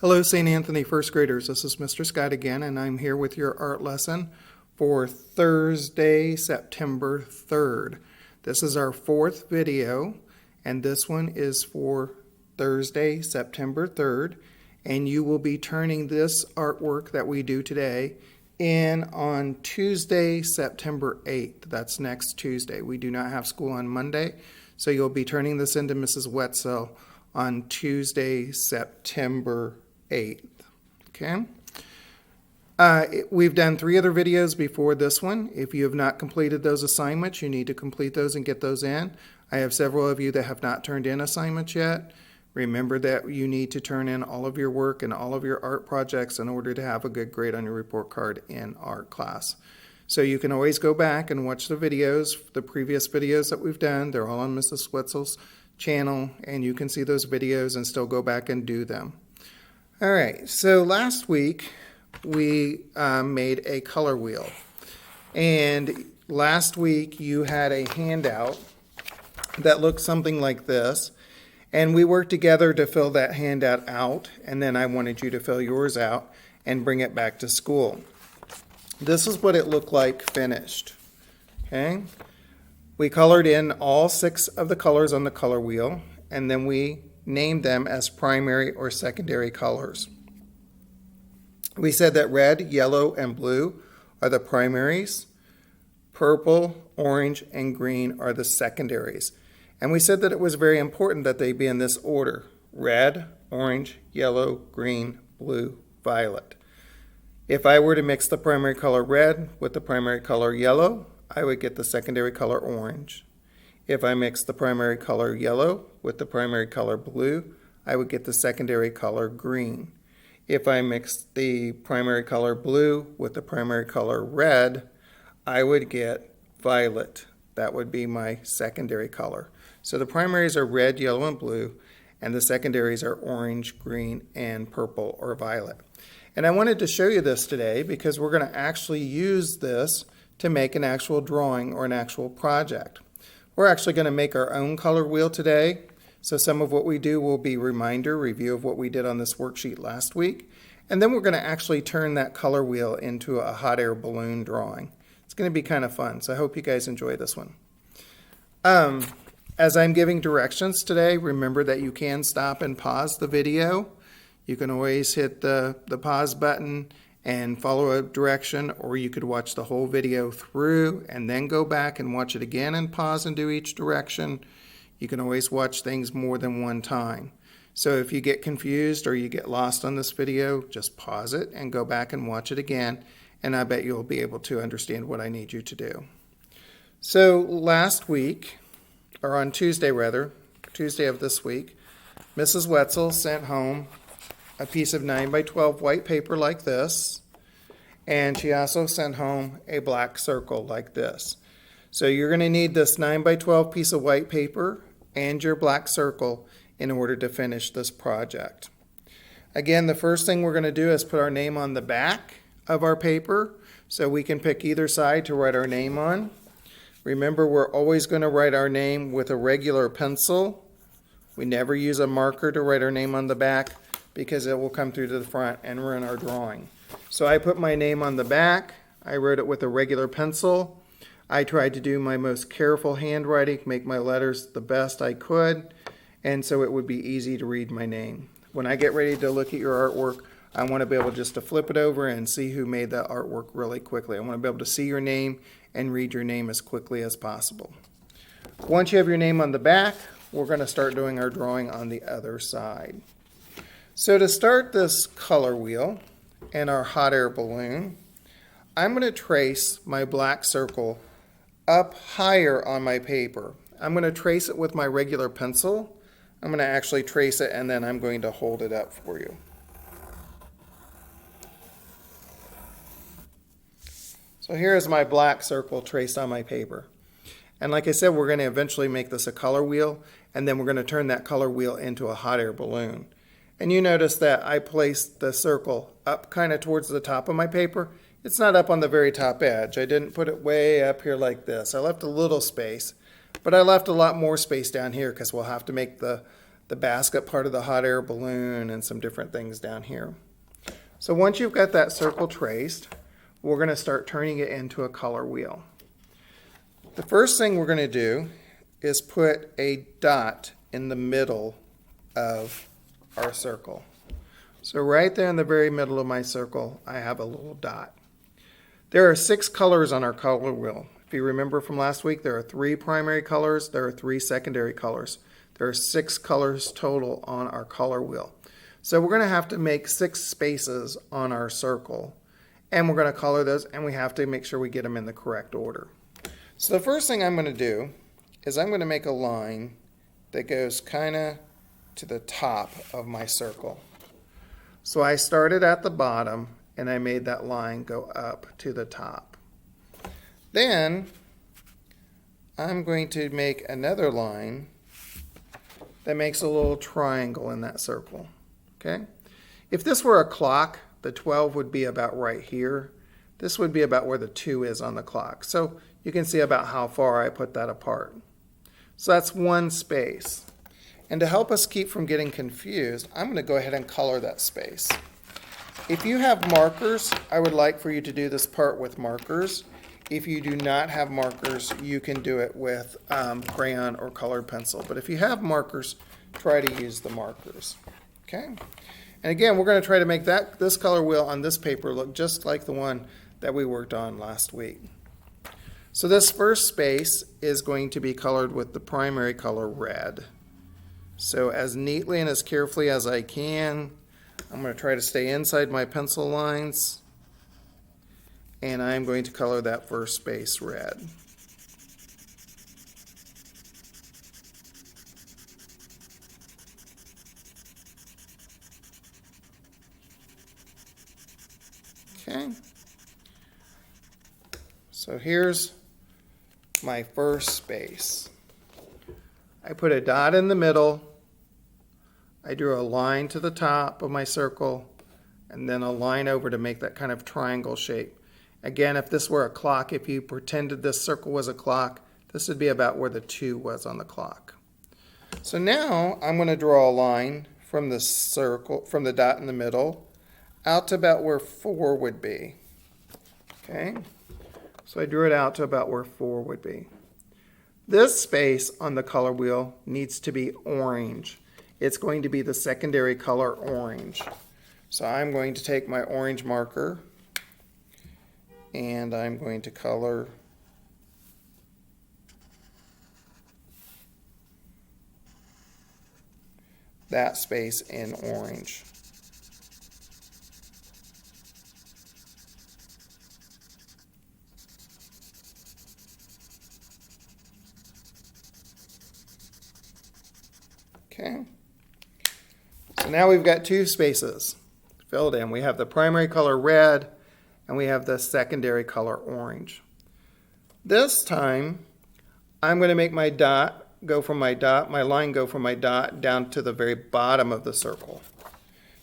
Hello, St. Anthony first graders. This is Mr. Scott again, and I'm here with your art lesson for Thursday, September 3rd. This is our fourth video, and this one is for Thursday, September 3rd, and you will be turning this artwork that we do today in on Tuesday, September 8th. That's next Tuesday. We do not have school on Monday, so you'll be turning this into Mrs. Wetzel on Tuesday, September 8th. Okay. We've done 3 other videos before this one. If you have not completed those assignments, you need to complete those and get those in. I have several of you that have not turned in assignments yet. Remember that you need to turn in all of your work and all of your art projects in order to have a good grade on your report card in art class. So you can always go back and watch the videos, the previous videos that we've done. They're all on Mrs. Wetzel's channel, and you can see those videos and still go back and do them. All right, so last week we made a color wheel, and last week you had a handout that looked something like this, and we worked together to fill that handout out, and then I wanted you to fill yours out and bring it back to school. This is what it looked like finished. Okay, we colored in all 6 of the colors on the color wheel, and then we named them as primary or secondary colors. We said that red, yellow, and blue are the primaries, purple, orange, and green are the secondaries. And we said that it was very important that they be in this order: red, orange, yellow, green, blue, violet. If I were to mix the primary color red with the primary color yellow, I would get the secondary color orange. If I mix the primary color yellow with the primary color blue, I would get the secondary color green. If I mix the primary color blue with the primary color red, I would get violet. That would be my secondary color. So the primaries are red, yellow, and blue, and the secondaries are orange, green, and purple or violet. And I wanted to show you this today because we're going to actually use this to make an actual drawing or an actual project. We're actually going to make our own color wheel today. So some of what we do will be review of what we did on this worksheet last week. And then we're going to actually turn that color wheel into a hot air balloon drawing. It's going to be kind of fun. So I hope you guys enjoy this one. As I'm giving directions today, remember that you can stop and pause the video. You can always hit the pause button and follow a direction, or you could watch the whole video through and then go back and watch it again and pause and do each direction. You can always watch things more than one time. So if you get confused or you get lost on this video, just pause it and go back and watch it again, and I bet you'll be able to understand what I need you to do. So last week, or on Tuesday rather, Tuesday of this week, Mrs. Wetzel sent home a piece of 9x12 white paper like this, and she also sent home a black circle like this. So you're going to need this 9x12 piece of white paper and your black circle in order to finish this project. Again, the first thing we're going to do is put our name on the back of our paper, so we can pick either side to write our name on. Remember, we're always going to write our name with a regular pencil. We never use a marker to write our name on the back, because it will come through to the front and ruin our drawing. So I put my name on the back. I wrote it with a regular pencil. I tried to do my most careful handwriting, make my letters the best I could, and so it would be easy to read my name. When I get ready to look at your artwork, I want to be able just to flip it over and see who made that artwork really quickly. I want to be able to see your name and read your name as quickly as possible. Once you have your name on the back, we're going to start doing our drawing on the other side. So to start this color wheel and our hot air balloon, I'm going to trace my black circle up higher on my paper. I'm going to trace it with my regular pencil. I'm going to actually trace it, and then I'm going to hold it up for you. So here's my black circle traced on my paper. And like I said, we're going to eventually make this a color wheel, and then we're going to turn that color wheel into a hot air balloon. And you notice that I placed the circle up kind of towards the top of my paper. It's not up on the very top edge. I didn't put it way up here like this. I left a little space, but I left a lot more space down here because we'll have to make the the basket part of the hot air balloon, and some different things down here. So once you've got that circle traced, we're going to start turning it into a color wheel. The first thing we're going to do is put a dot in the middle of our circle. So right there in the very middle of my circle, I have a little dot. There are 6 colors on our color wheel. If you remember from last week, there are 3 primary colors, there are 3 secondary colors. There are 6 colors total on our color wheel. So we're going to have to make 6 spaces on our circle, and we're going to color those, and we have to make sure we get them in the correct order. So the first thing I'm going to do is I'm going to make a line that goes kind of to the top of my circle. So I started at the bottom, and I made that line go up to the top. Then I'm going to make another line that makes a little triangle in that circle. Okay? If this were a clock, the 12 would be about right here. This would be about where the 2 is on the clock. So you can see about how far I put that apart. So that's one space. And to help us keep from getting confused, I'm going to go ahead and color that space. If you have markers, I would like for you to do this part with markers. If you do not have markers, you can do it with crayon or colored pencil. But if you have markers, try to use the markers. Okay? And again, we're going to try to make this color wheel on this paper look just like the one that we worked on last week. So this first space is going to be colored with the primary color red. So as neatly and as carefully as I can, I'm going to try to stay inside my pencil lines, and I'm going to color that first space red. Okay. So here's my first space. I put a dot in the middle. I drew a line to the top of my circle, and then a line over to make that kind of triangle shape. Again, if this were a clock, if you pretended this circle was a clock, this would be about where the 2 was on the clock. So now I'm going to draw a line from the circle, from the dot in the middle, out to about where 4 would be. Okay? So I drew it out to about where 4 would be. This space on the color wheel needs to be orange. It's going to be the secondary color orange. So I'm going to take my orange marker and I'm going to color that space in orange. Okay. So now we've got 2 spaces filled in. We have the primary color red and we have the secondary color orange. This time I'm going to make my dot go from my line go from my dot down to the very bottom of the circle.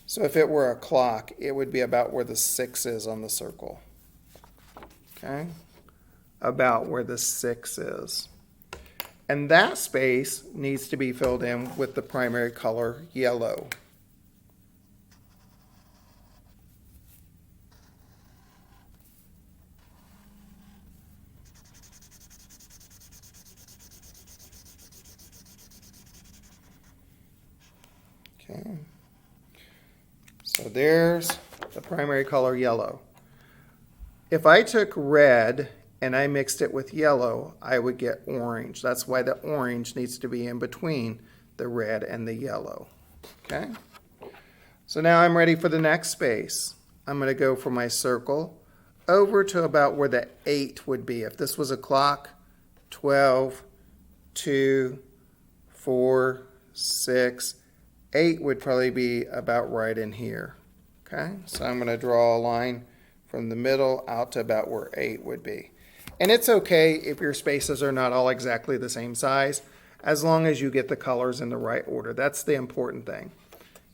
So if it were a clock, it would be about where the 6 is on the circle. Okay? About where the 6 is. And that space needs to be filled in with the primary color yellow. Okay. So there's the primary color yellow. If I took red and I mixed it with yellow, I would get orange. That's why the orange needs to be in between the red and the yellow. Okay? So now I'm ready for the next space. I'm going to go from my circle over to about where the 8 would be. If this was a clock, 12, 2, 4, 6, 8 would probably be about right in here. Okay? So I'm going to draw a line from the middle out to about where 8 would be. And it's okay if your spaces are not all exactly the same size, as long as you get the colors in the right order. That's the important thing.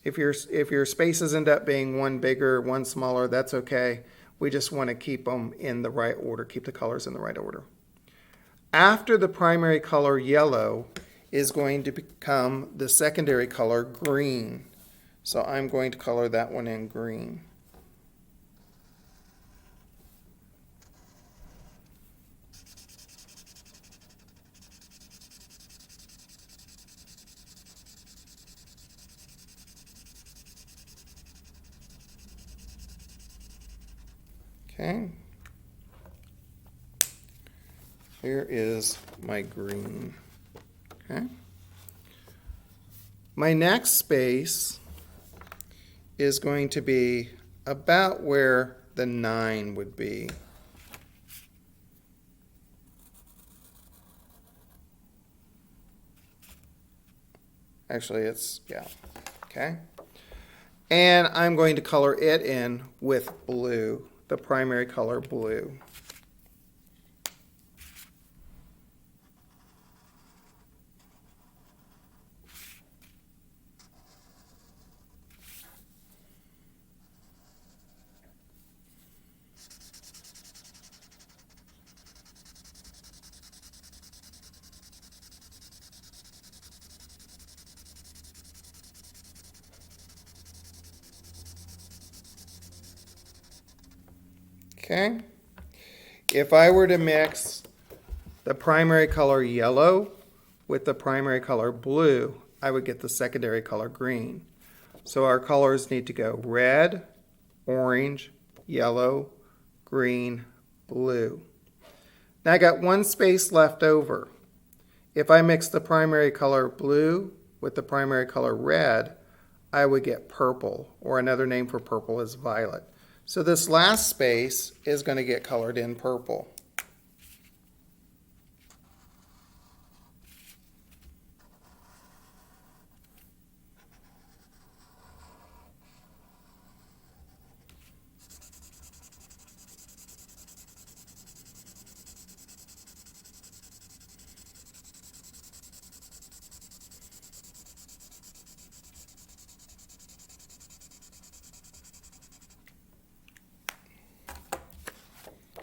If your spaces end up being one bigger, one smaller, that's okay. We just want to keep them in the right order, keep the colors in the right order. After the primary color yellow is going to become the secondary color green. So I'm going to color that one in green. Okay. Here is my green. Okay. My next space is going to be about where the 9 would be. Actually, yeah, okay. And I'm going to color it in with blue, the primary color blue. Okay. If I were to mix the primary color yellow with the primary color blue, I would get the secondary color green. So our colors need to go red, orange, yellow, green, blue. Now I got one space left over. If I mix the primary color blue with the primary color red, I would get purple, or another name for purple is violet. So this last space is going to get colored in purple.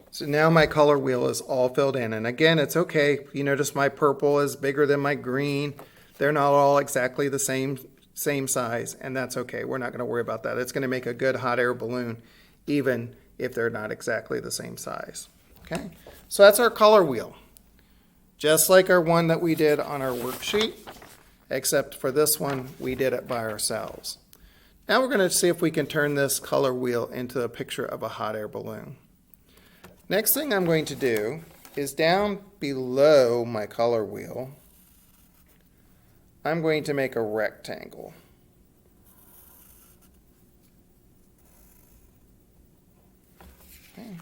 So now my color wheel is all filled in. And again, it's okay. You notice my purple is bigger than my green. They're not all exactly the same size, and that's okay. We're not going to worry about that. It's going to make a good hot air balloon, even if they're not exactly the same size. Okay, so that's our color wheel. Just like our one that we did on our worksheet, except for this one, we did it by ourselves. Now we're going to see if we can turn this color wheel into a picture of a hot air balloon. Next thing I'm going to do is down below my color wheel, I'm going to make a rectangle. Okay.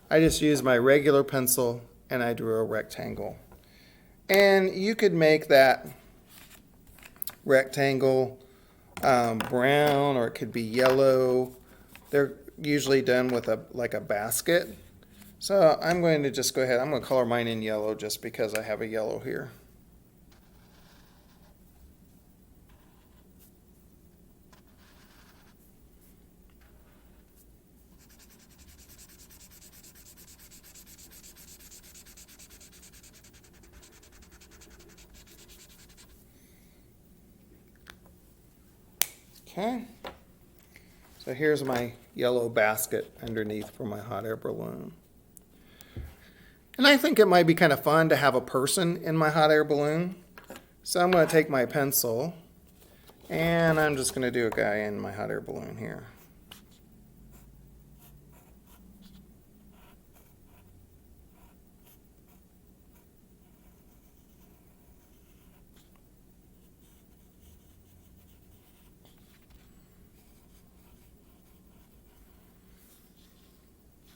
I just used my regular pencil and I drew a rectangle. And you could make that rectangle brown, or it could be yellow. They're usually done with like a basket. So I'm going to just go ahead. I'm going to color mine in yellow just because I have a yellow here. Okay. So here's my yellow basket underneath for my hot air balloon. And I think it might be kind of fun to have a person in my hot air balloon. So I'm going to take my pencil and I'm just going to do a guy in my hot air balloon here.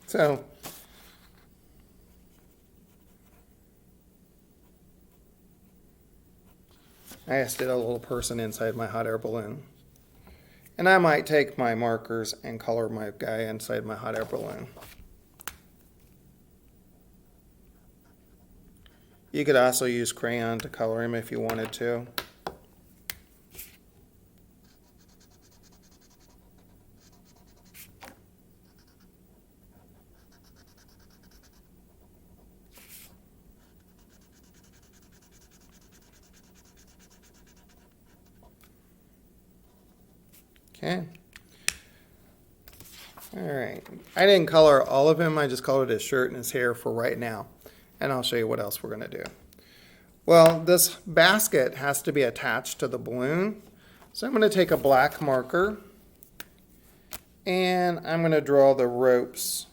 So I just did a little person inside my hot air balloon. And I might take my markers and color my guy inside my hot air balloon. You could also use crayon to color him if you wanted to. Okay. All right. I didn't color all of him. I just colored his shirt and his hair for right now. And I'll show you what else we're going to do. Well, this basket has to be attached to the balloon. So I'm going to take a black marker and I'm going to draw the ropes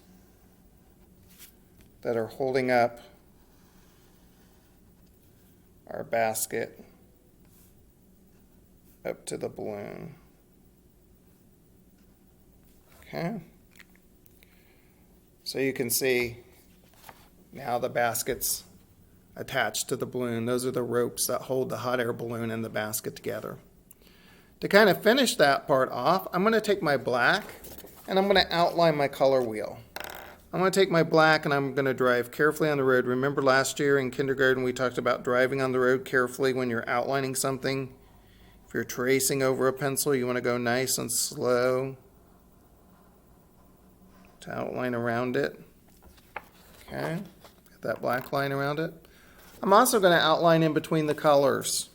that are holding up our basket up to the balloon. Okay. So you can see now the basket's attached to the balloon. Those are the ropes that hold the hot air balloon and the basket together. To kind of finish that part off, I'm going to take my black and I'm going to outline my color wheel. I'm going to take my black and I'm going to drive carefully on the road. Remember last year in kindergarten we talked about driving on the road carefully when you're outlining something. If you're tracing over a pencil, you want to go nice and slow to outline around it. Okay, get that black line around it. I'm also going to outline in between the colors.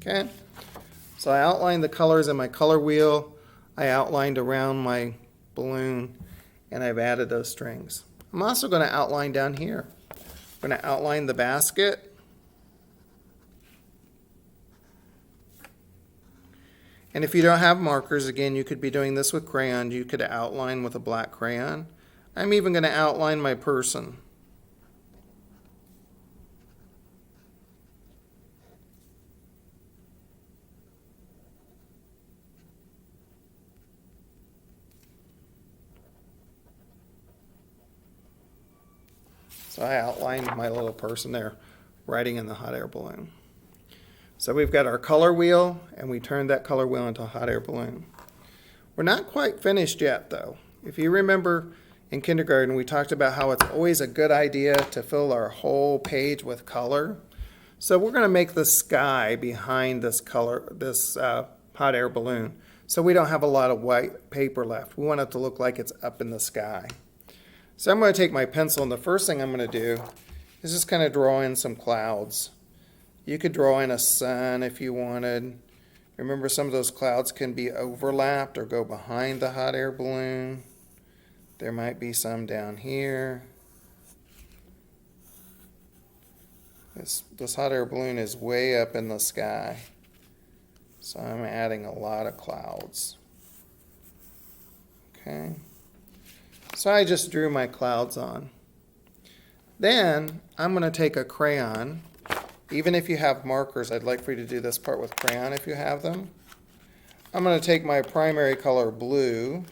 Okay, so I outlined the colors in my color wheel. I outlined around my balloon and I've added those strings. I'm also going to outline down here. I'm going to outline the basket. And if you don't have markers, again, you could be doing this with crayon. You could outline with a black crayon. I'm even going to outline my person. So I outlined my little person there riding in the hot air balloon. So we've got our color wheel and we turned that color wheel into a hot air balloon. We're not quite finished yet though. If you remember in kindergarten we talked about how it's always a good idea to fill our whole page with color. So we're going to make the sky behind this hot air balloon. So we don't have a lot of white paper left. We want it to look like it's up in the sky. So I'm going to take my pencil and the first thing I'm going to do is just kind of draw in some clouds. You could draw in a sun if you wanted. Remember, some of those clouds can be overlapped or go behind the hot air balloon. There might be some down here. This hot air balloon is way up in the sky. So I'm adding a lot of clouds. Okay. So I just drew my clouds on. Then I'm going to take a crayon. Even if you have markers, I'd like for you to do this part with crayon if you have them. I'm going to take my primary color blue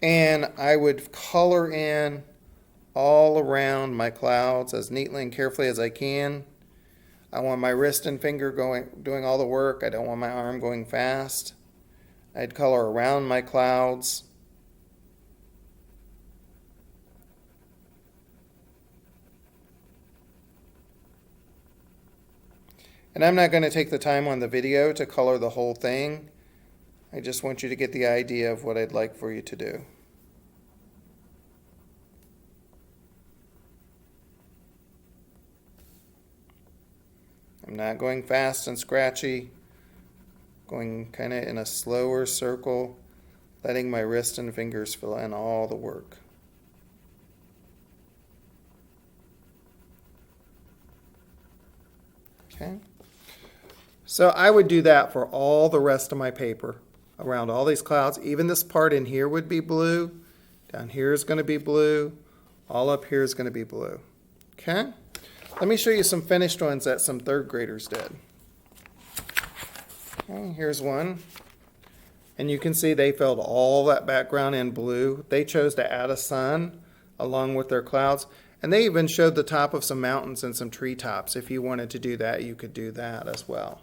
and I would color in all around my clouds as neatly and carefully as I can. I want my wrist and finger doing all the work. I don't want my arm going fast. I'd color around my clouds. And I'm not going to take the time on the video to color the whole thing. I just want you to get the idea of what I'd like for you to do. I'm not going fast and scratchy. Going kind of in a slower circle, letting my wrist and fingers fill in all the work. Okay. So I would do that for all the rest of my paper around all these clouds. Even this part in here would be blue. Down here is going to be blue. All up here is going to be blue. Okay. Let me show you some finished ones that some third graders did. Okay, here's one. And you can see they filled all that background in blue. They chose to add a sun along with their clouds. And they even showed the top of some mountains and some treetops. If you wanted to do that, you could do that as well.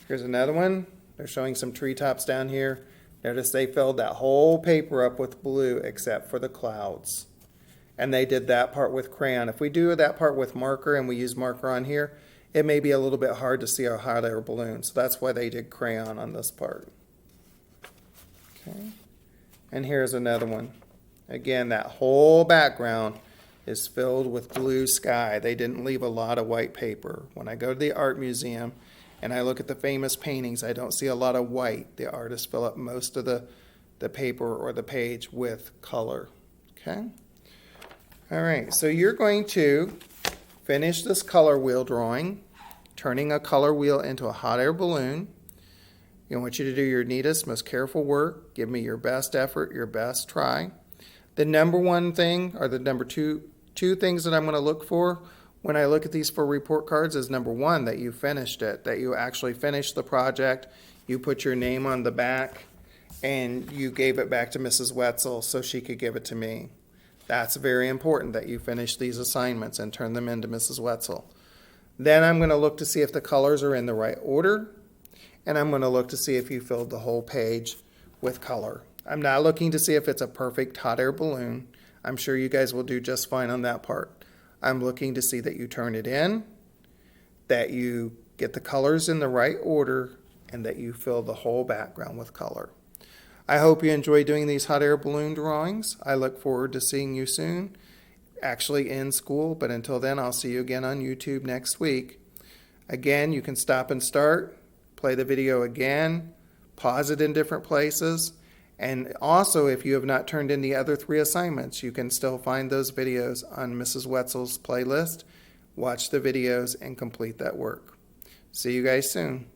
Here's another one. They're showing some treetops down here. Notice they filled that whole paper up with blue except for the clouds. And they did that part with crayon. If we do that part with marker and we use marker on here, it may be a little bit hard to see a hot air balloon. So that's why they did crayon on this part. Okay. And here's another one. Again, that whole background is filled with blue sky. They didn't leave a lot of white paper. When I go to the art museum and I look at the famous paintings, I don't see a lot of white. The artists fill up most of the paper or the page with color. Okay? All right, so you're going to finish this color wheel drawing, turning a color wheel into a hot air balloon. I want you to do your neatest, most careful work. Give me your best effort, your best try. The number one thing, or the number two things that I'm going to look for when I look at these for report cards is number one, that you finished it, that you actually finished the project, you put your name on the back, and you gave it back to Mrs. Wetzel so she could give it to me. That's very important, that you finish these assignments and turn them into Mrs. Wetzel. Then I'm going to look to see if the colors are in the right order, and I'm going to look to see if you filled the whole page with color. I'm not looking to see if it's a perfect hot air balloon. I'm sure you guys will do just fine on that part. I'm looking to see that you turn it in, that you get the colors in the right order, and that you fill the whole background with color. I hope you enjoy doing these hot air balloon drawings. I look forward to seeing you soon, actually in school, but until then, I'll see you again on YouTube next week. Again, you can stop and start, play the video again, pause it in different places, and also if you have not turned in the other 3 assignments, you can still find those videos on Mrs. Wetzel's playlist, watch the videos, and complete that work. See you guys soon.